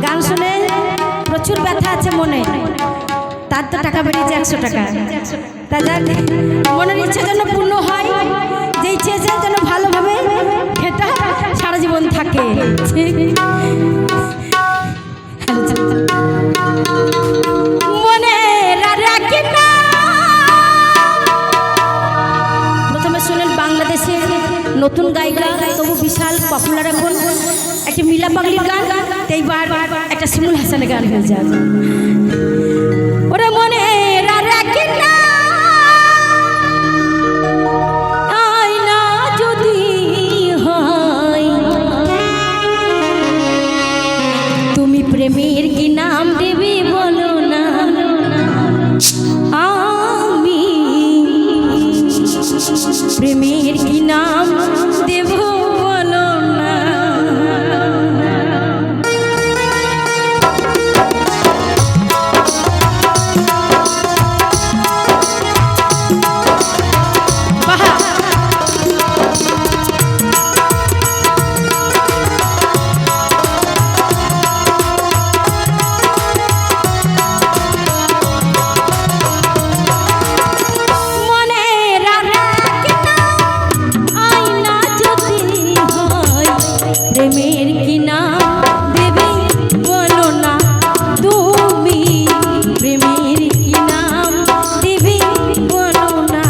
গান শুনে প্রচুর ব্যথা আছে মনে, তার তো টাকা বেরিয়েছে 100 টাকা। তা যাক, মনের ইচ্ছা যেন পূর্ণ হয়, যে ইচ্ছে যেন ভালোভাবে এটা সারা জীবন থাকে। প্রথমে শুনেন বাংলাদেশের নতুন গায়িকা, তবু বিশাল পপুলার এখন একটা মিলা পাগলির গান, এইবার একটা শিমুল হাসানের গান হয়ে যায়। ওরে মনে রাখি না আয়না যদি হয়, তুমি প্রেমের কি নাম দেবে বলো না, আমি প্রেমের কি নাম দেব বলো না। প্রেমের কি নাম দেবে বলো না, তুমি প্রেমের কি নাম দেবে বলো না।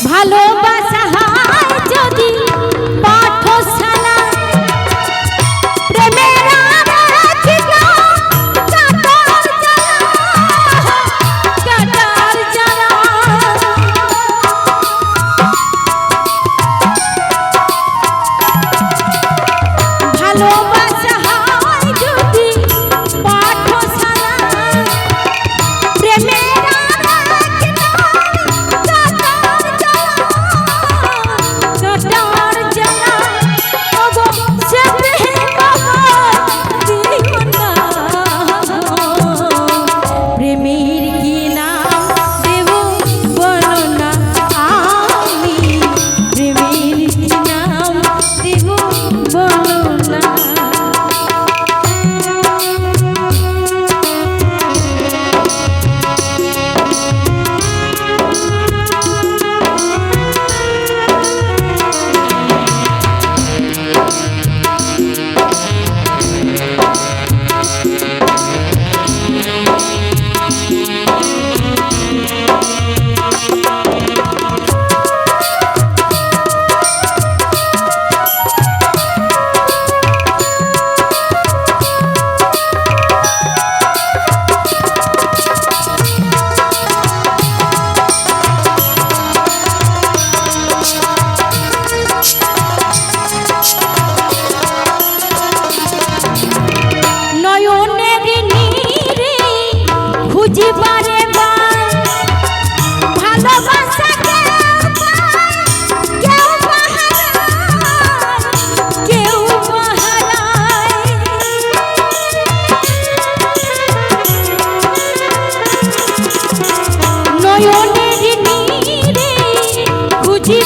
ভালোবাসা হয় যদি পাঠশালা, প্রেমের আছে না কাটার জ্বালা। ভালোবাসা হয় যদি পাঠশালা, প্রেমের জীবনে ভালোবাসা কেউ নয়নের নীরে খুঁজি